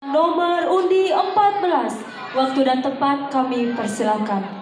Nomor undi 14, waktu dan tempat kami persilakan.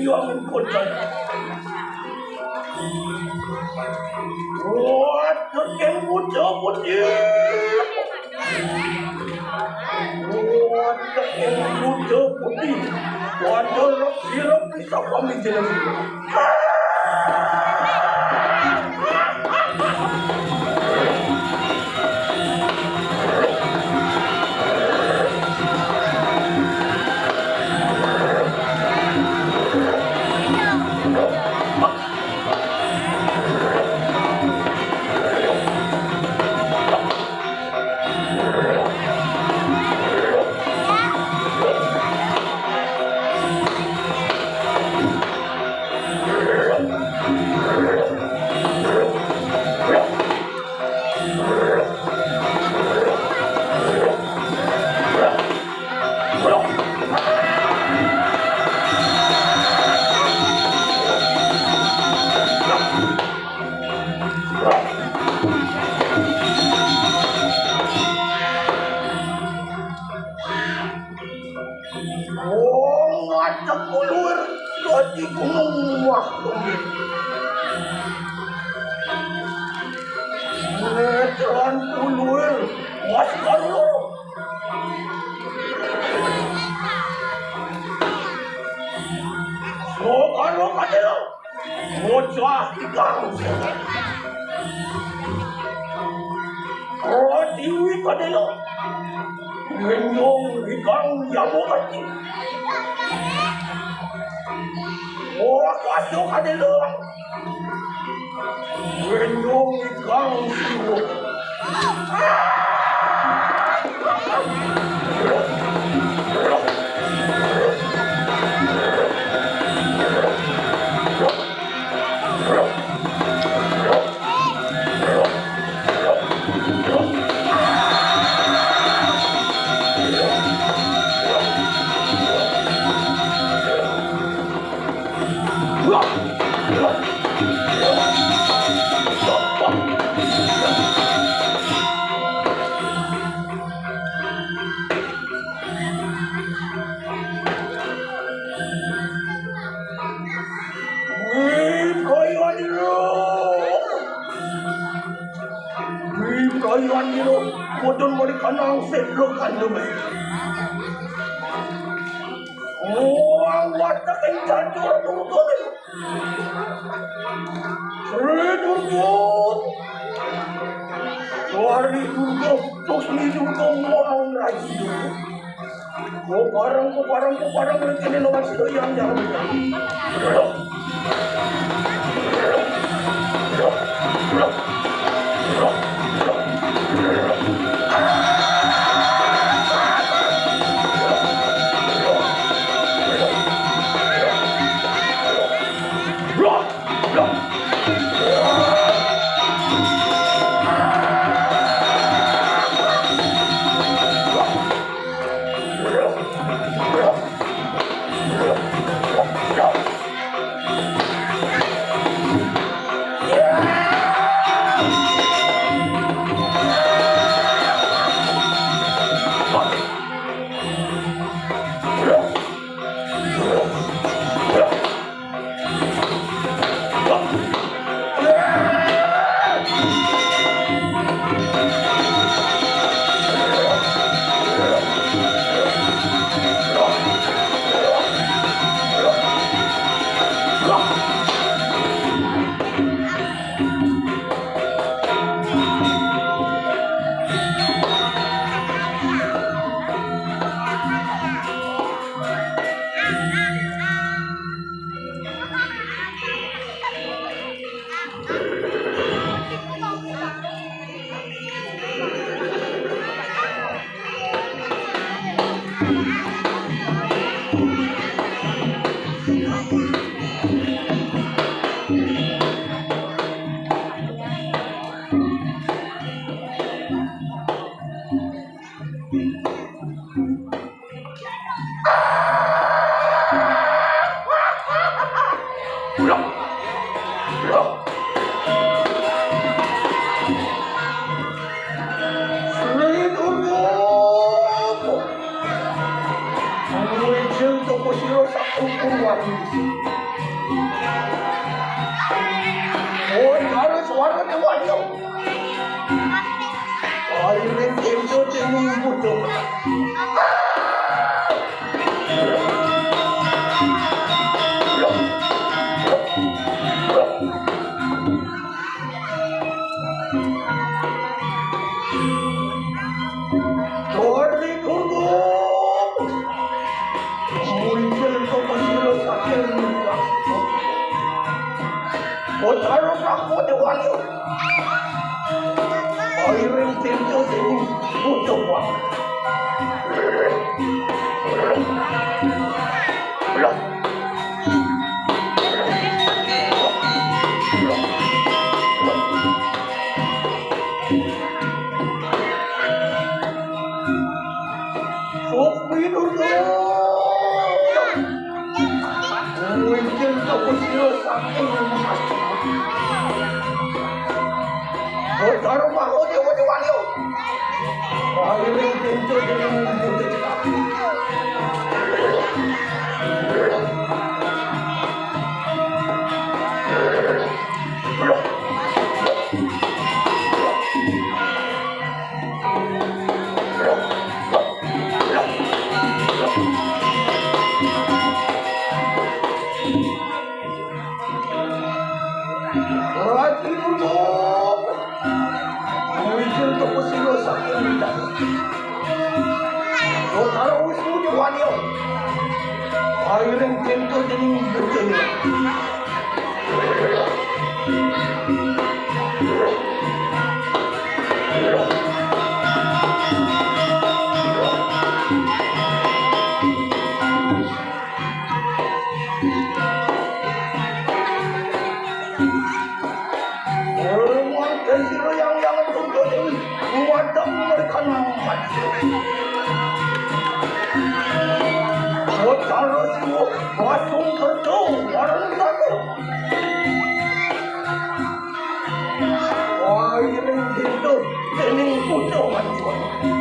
yang kocan. What the kembut putih. What the kembut putih. Waduh, sirap bisa kami jelas. Ngajak keluar dari gunung waktu Neteran keluar mas karo so karo kadelo bocah ikang Diwi kadelo Genyong ikang yamokati kasih kadelo Genyong ikang sibuk Kayuan dulu, bodon mau dikanang seblok kandung. Watak yang cancur turut. Turut. Suari turut, terus ni turut mau lagi. Ko parang ini lawan si doyang jangan. mati. Oh, harus warga dewan yo. Akhirnya tempo tening butuh. Taruh aku dewan yo. Akhirnya tempo tening butuh. Taruh aku dewan yo. Akhirnya tempo tening butuh.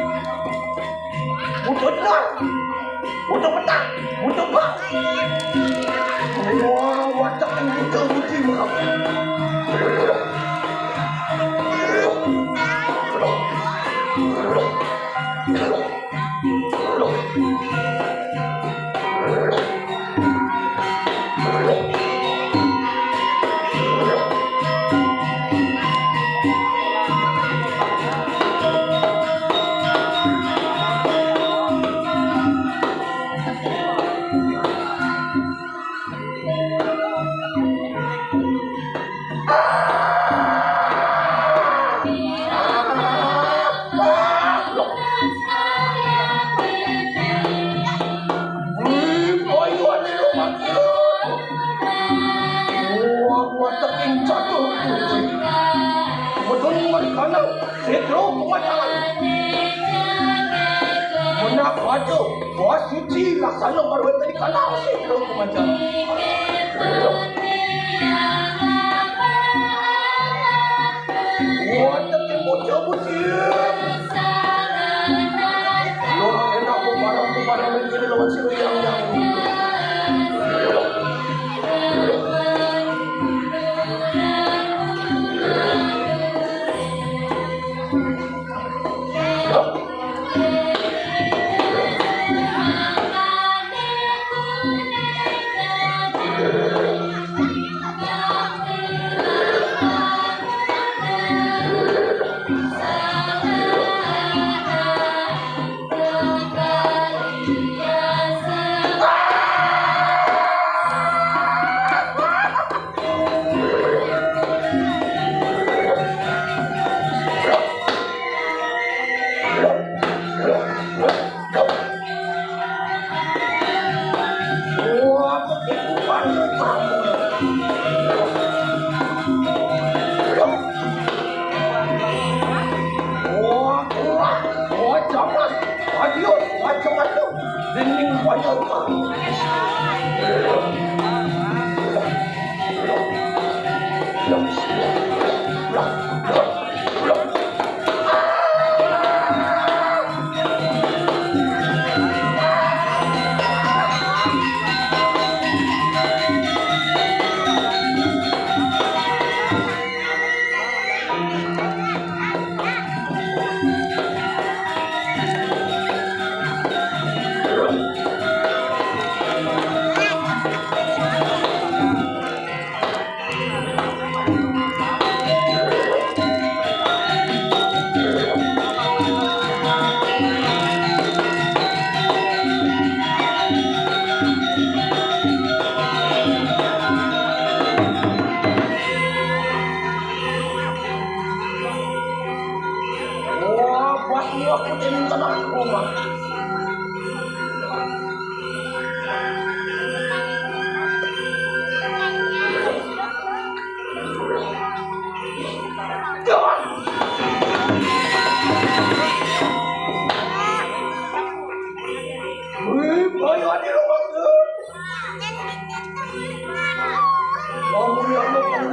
Akhirnya tempo tening butuh. Laksana baru tadi kalah sih kalau macam. Wah, tapi bocah-bocah. Lo enak barang begini lawan si yang.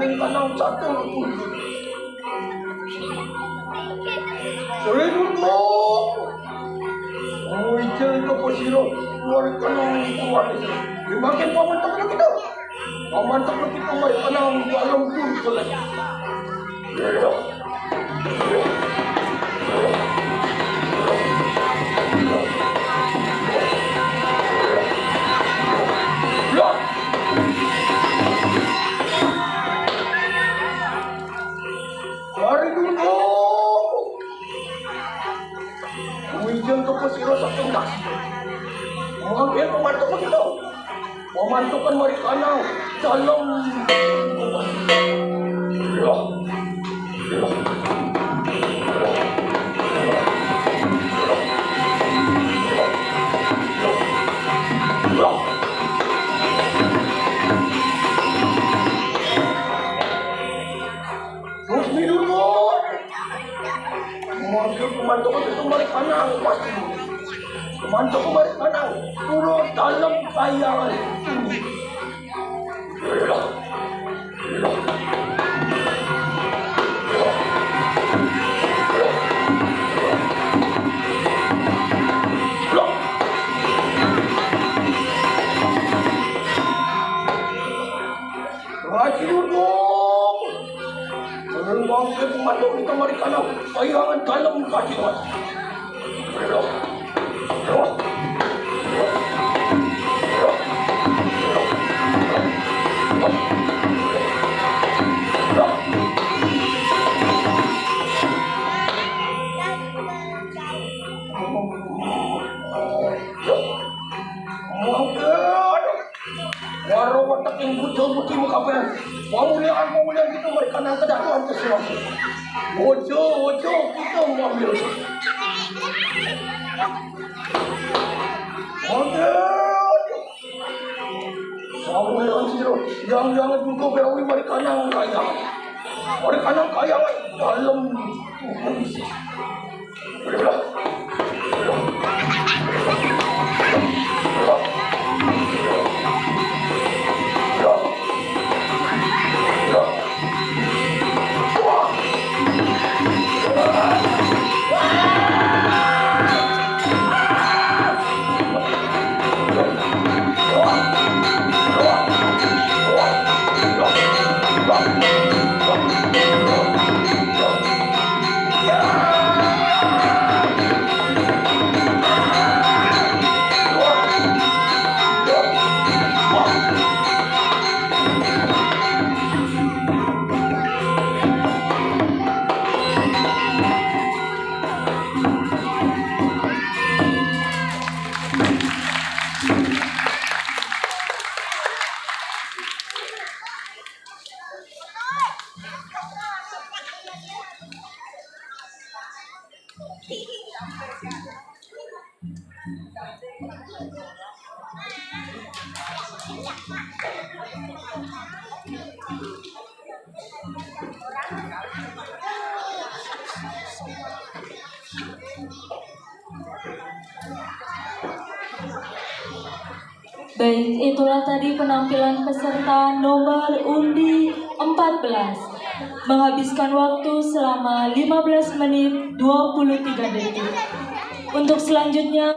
maring kanang 1-7. Sorry dulu. Oh, ijel itu posiro. Maring kanang 2. Dimakin pamantak na kita. Pamantak na kita maring kanang dalam pun pala. Mari dulu. Hujan ke pesiro sa pindas. Mga pamantok mo dito. Pamantokan mari kanang dalam. Terus minum dulu. Pemantok itu mari kanang pasti. Pemantok mari kanang turun dalam kayangan ini. Raji dulu. Menembang ke pemantok itu mari kanang kayangan dalam kayangan. Waro watak yang butuh bukti muka pelan. Pemulihan kita mereka nang kedakuan sesuatu. Ojo kita mengambil. Pemulihan siro yang jangan juga berawi mereka nang kayangan. Mereka nang kayangan dalam kondisi. Baik, itulah tadi penampilan peserta nomor undi 14. Menghabiskan waktu selama 15 menit 23 detik. Untuk selanjutnya